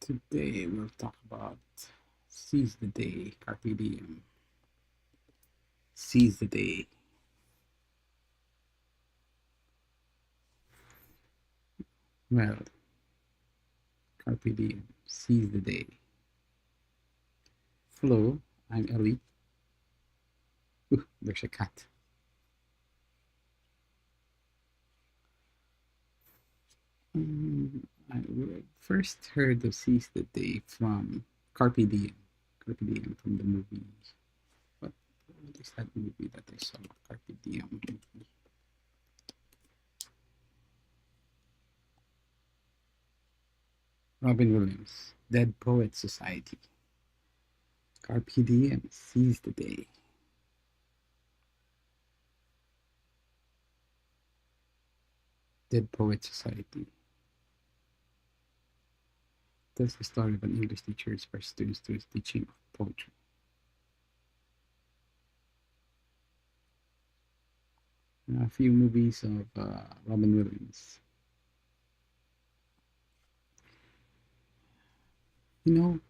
Today we'll talk about seize the day, carpe diem. Seize the day. Well, carpe diem. Seize the day. Hello, I'm Ely. Ooh, there's a cat. I first heard of seize the day from Carpe Diem. Carpe Diem from the movie. What is that movie that I saw? Carpe Diem movie. Robin Williams, Dead Poet Society. Carpe Diem, seize the day. Dead Poet Society tells the story of an English teacher who inspires students to his teaching of poetry. A few movies of Robin Williams. You know,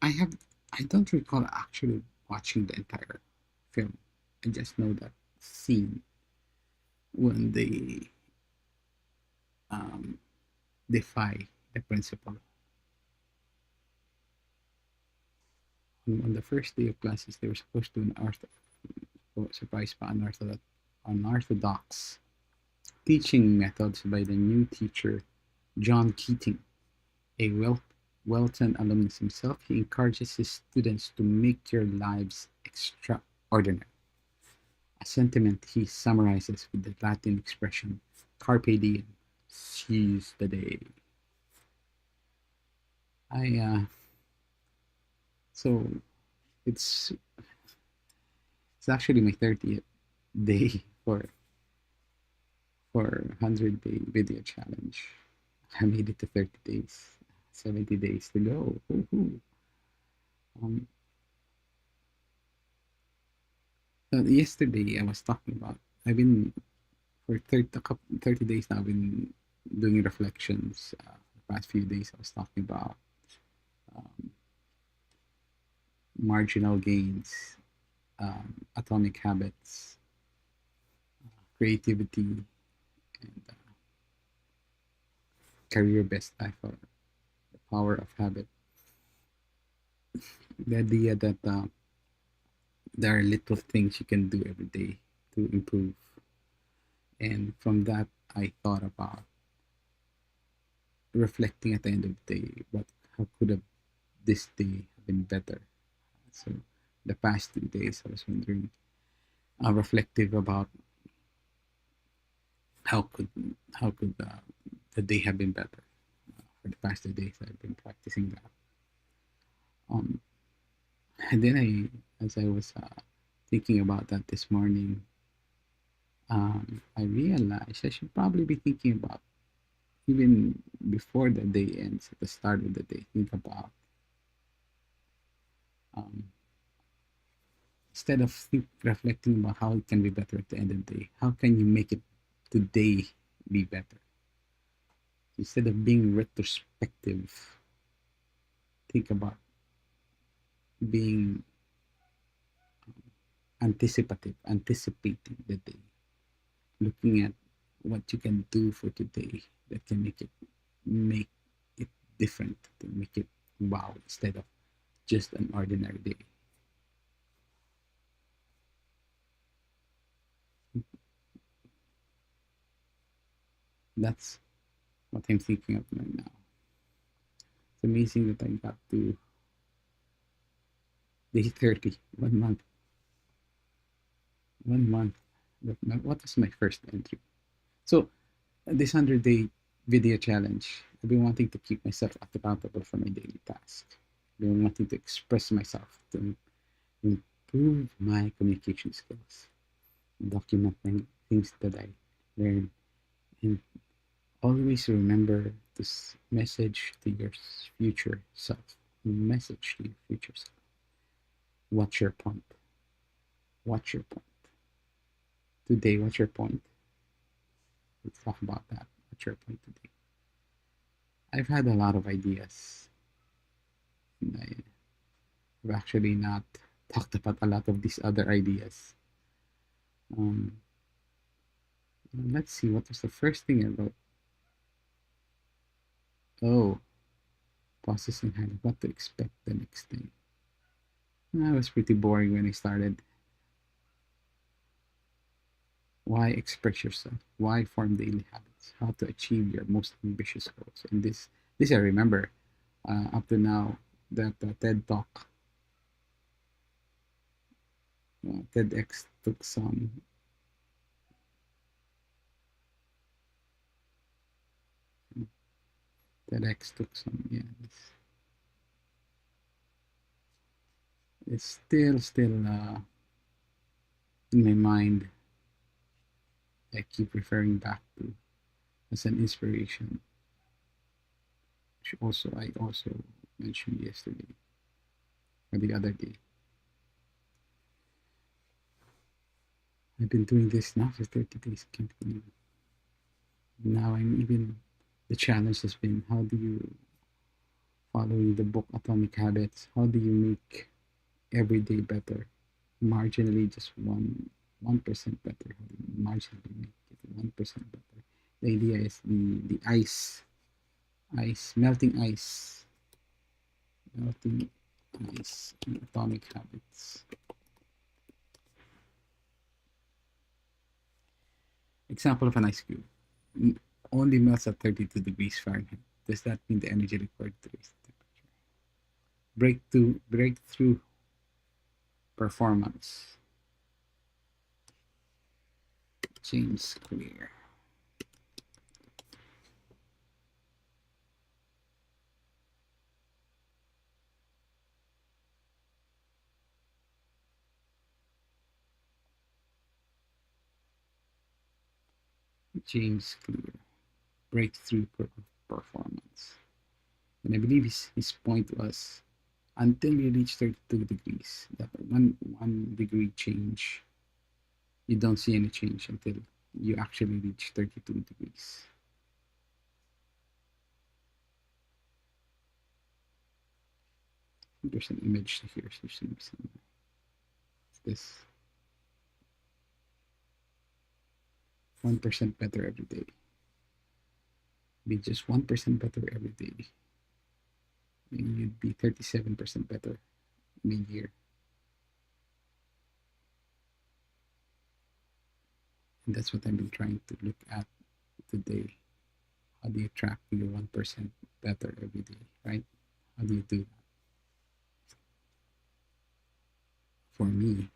I have I don't recall actually watching the entire film. I just know that scene when they um, defy the principal. On the first day of classes, they were supposed to surprise pa unorthodox teaching methods by the new teacher, John Keating, a Welton alumnus himself. He encourages his students to make your lives extraordinary, a sentiment he summarizes with the Latin expression "carpe diem," seize the day. I so it's it's actually my 30th day for 100-day video challenge. I made it to 30 days, 70 days to go. Woo-hoo. Um, Yesterday I was talking about I've been for 30 days now. I've been doing reflections. The past few days I was talking about um, marginal gains, atomic habits, creativity, and career best life, or the power of habit. The idea that there are little things you can do every day to improve. And from that, I thought about reflecting at the end of the day, how could have this day have been better? So the past 2 days, I was wondering, reflective about how could the day have been better. For the past 2 days, I've been practicing that. Um, and then as I was thinking about that this morning, I realized I should probably be thinking about, even before the day ends, at the start of the day, think about, um, instead of reflecting about how it can be better at the end of the day, how can you make it today be better? Instead of being retrospective, think about being anticipating the day, looking at what you can do for today that can make it different, to make it wow instead of just an ordinary day. That's what I'm thinking of right now. It's amazing that I got to day 30, 1 month. 1 month. What was my first entry? So, this 100-day video challenge, I've been wanting to keep myself accountable for my daily task. I've been wanting to express myself, to improve my communication skills, documenting things that I learned, and always remember this message to your future self. Message to your future self. What's your point? What's your point? Today, what's your point? Let's talk about that. What's your point today? I've had a lot of ideas. And I've actually not talked about a lot of these other ideas. Um, let's see, what was the first thing I wrote? Oh, processing hand, what to expect the next day. That was pretty boring when I started. Why express yourself? Why form daily habits? How to achieve your most ambitious goals? And this I remember up to now that TED Talk, TEDx took some. TEDx took some. Yeah, it's still in my mind. I keep referring back to as an inspiration, which also I also mentioned yesterday or the other day. I've been doing this now for 30 days. I can't believe it. Now I'm even, the challenge has been, how do you, following the book Atomic Habits, how do you make every day better? Marginally, just 1% better. How do you marginally make it 1% better? The idea is the melting melting ice in Atomic Habits. Example of an ice cube. Only melts at 32 degrees Fahrenheit. Does that mean the energy required to raise the temperature? Breakthrough performance. James Clear. James Clear. Breakthrough performance. And I believe his point was, until you reach 32 degrees, that one degree change, you don't see any change until you actually reach 32 degrees. There's an image here. This 1% better every day. Be just 1% better every day. And you'd be 37% better in a year. And that's what I've been trying to look at today. How do you track your 1% better every day, right? How do you do that? For me,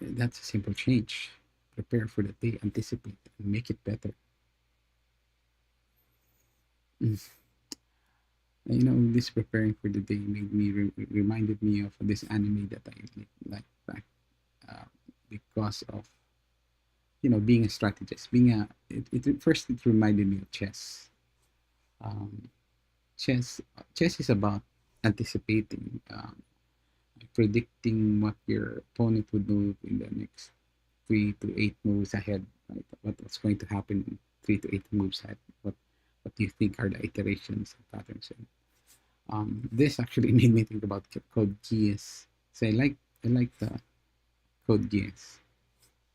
that's a simple change. Prepare for the day, anticipate, and make it better. Mm. You know, this preparing for the day made me reminded me of this anime that I like back uh, because of, being a strategist. Being a it first it reminded me of chess. Um, chess is about anticipating, predicting what your opponent would move in the next 3 to 8 moves ahead, right? What's going to happen in 3 to 8 moves ahead? What do you think are the iterations and patterns? And this actually made me think about Code Geas. So I like the Code Geas.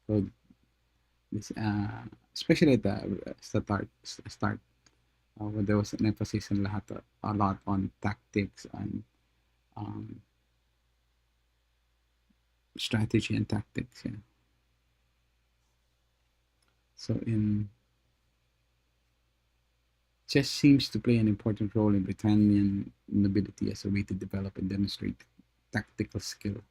Code this especially at the start where there was an emphasis on a lot on tactics and um, strategy and tactics. Yeah. So in chess seems to play an important role in Britannian nobility as a way to develop and demonstrate tactical skill.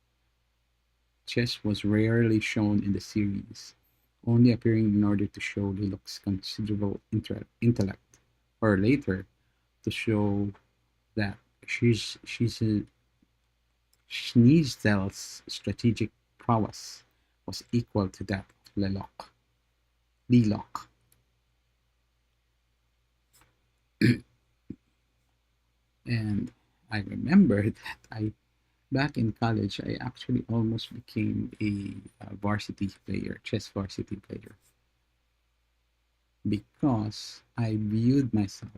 Chess was rarely shown in the series, only appearing in order to show Lilock's considerable intellect, or later to show that she's a Schnitzel's strategic prowess was equal to that of Lelock. And I remember that I back in college, I actually almost became a varsity player, chess varsity player. because I viewed myself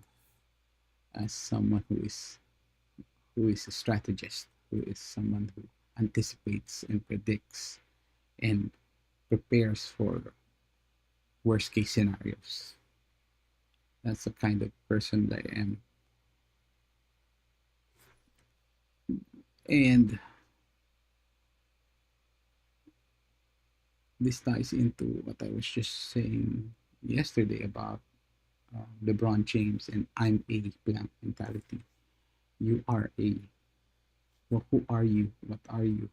as someone who is a strategist, who is someone who anticipates and predicts and prepares for worst case scenarios. That's the kind of person that I am. And this ties into what I was just saying yesterday about LeBron James and I'm a blank mentality. You are a, well, who are you? What are you?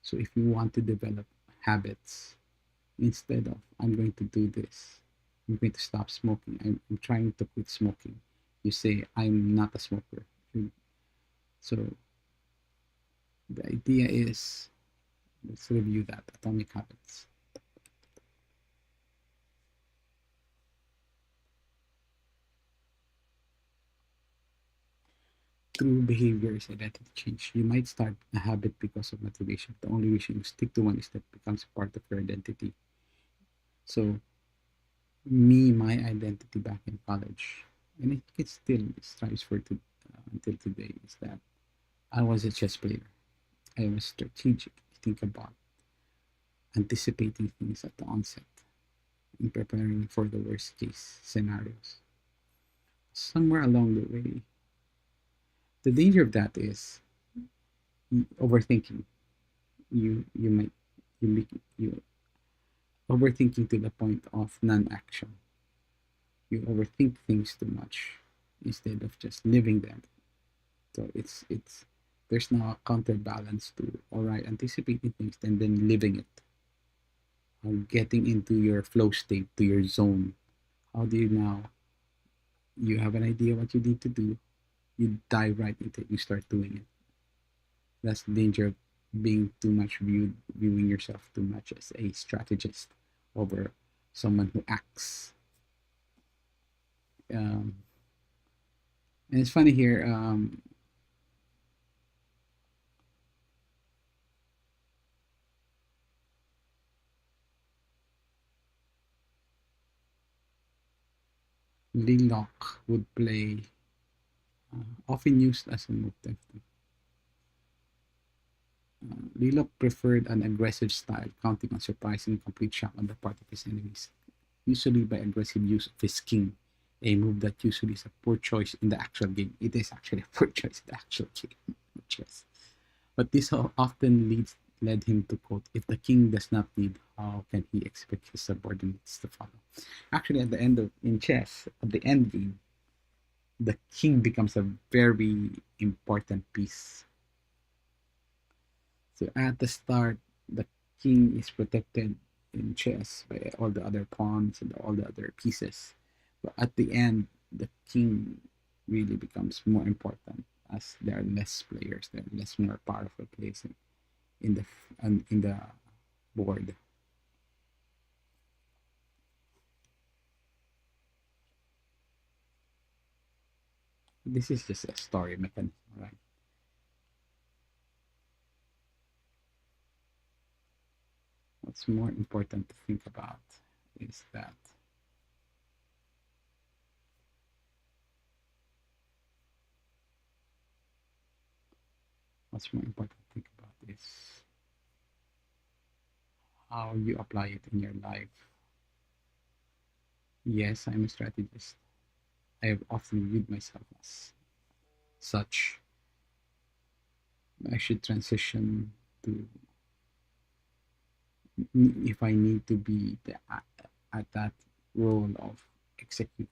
So if you want to develop habits, instead of I'm going to do this, I'm going to stop smoking, I'm trying to quit smoking, you say I'm not a smoker. So the idea is, let's review that atomic habits. True behavior is identity change. You might start a habit because of motivation. The only reason you stick to one is that it becomes part of your identity. So my identity back in college, and it still strives for until today, is that I was a chess player. I was strategic. Think about anticipating things at the onset and preparing for the worst case scenarios. Somewhere along the way, the danger of that is overthinking. You might you make you overthinking to the point of non-action. You overthink things too much instead of just living them. So it's there's now a counterbalance to, all right, anticipating things and then living it, getting into your flow state, to your zone. How do you now? You have an idea what you need to do. You dive right into it. You start doing it. That's the danger of being too much viewing yourself too much as a strategist over someone who acts. Um, and it's funny here. Lilock would play, often used as a motive. Lilock preferred an aggressive style, counting on surprise and complete shock on the part of his enemies, usually by aggressive use of his king, a move that usually is a poor choice in the actual game. It is actually a poor choice in the actual game. Chess. But this often led him to quote, "If the king does not lead, how can he expect his subordinates to follow?" Actually, at the end of in chess, at the end game, the king becomes a very important piece. So at the start, the king is protected in chess by all the other pawns and all the other pieces. But at the end, the king really becomes more important as there are less players, there are less more powerful players in the in the board. This is just a story mechanism, right? What's more important to think about is that what's more important to think about is how you apply it in your life. Yes, I'm a strategist. I have often viewed myself as such. I should transition to, if I need to be at that role of executing,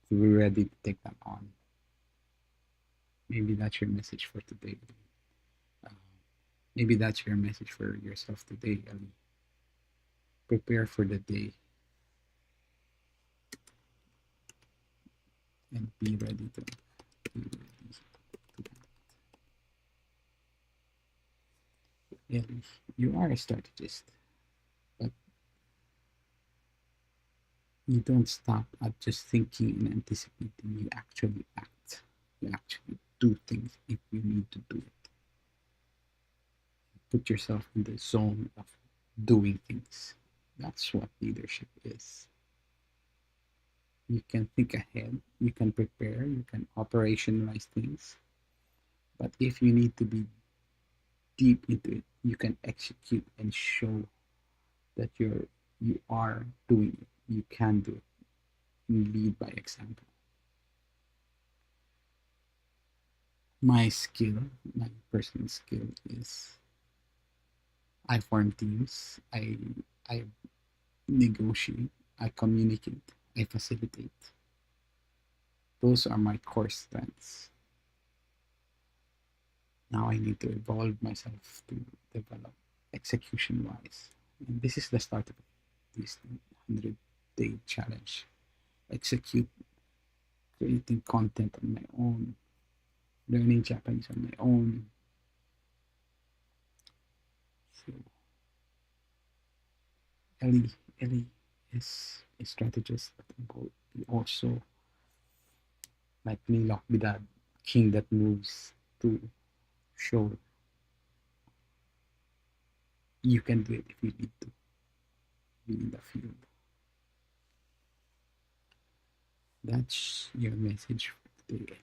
to be ready to take that on. Maybe that's your message for today. Uh, Maybe that's your message for yourself today, Ellie. Prepare for the day and be ready to be ready to Ellie, you are a strategist, but you don't stop at just thinking and anticipating. You actually act. You actually do things if you need to do it. Put yourself in the zone of doing things. That's what leadership is. You can think ahead, you can prepare, you can operationalize things. But if you need to be deep into it, you can execute and show that you are doing it. You can do it. You lead by example. My skill, my personal skill is I form teams, I negotiate, I communicate, I facilitate. Those are my core strengths. Now I need to evolve myself to develop execution wise. And this is the start of this 100-day challenge. Execute, creating content on my own, learning Japanese on my own. So Ellie, Ellie is a strategist, but he also like Nilok be that king that moves to show you can do it if you need to be in the field. That's your message for today.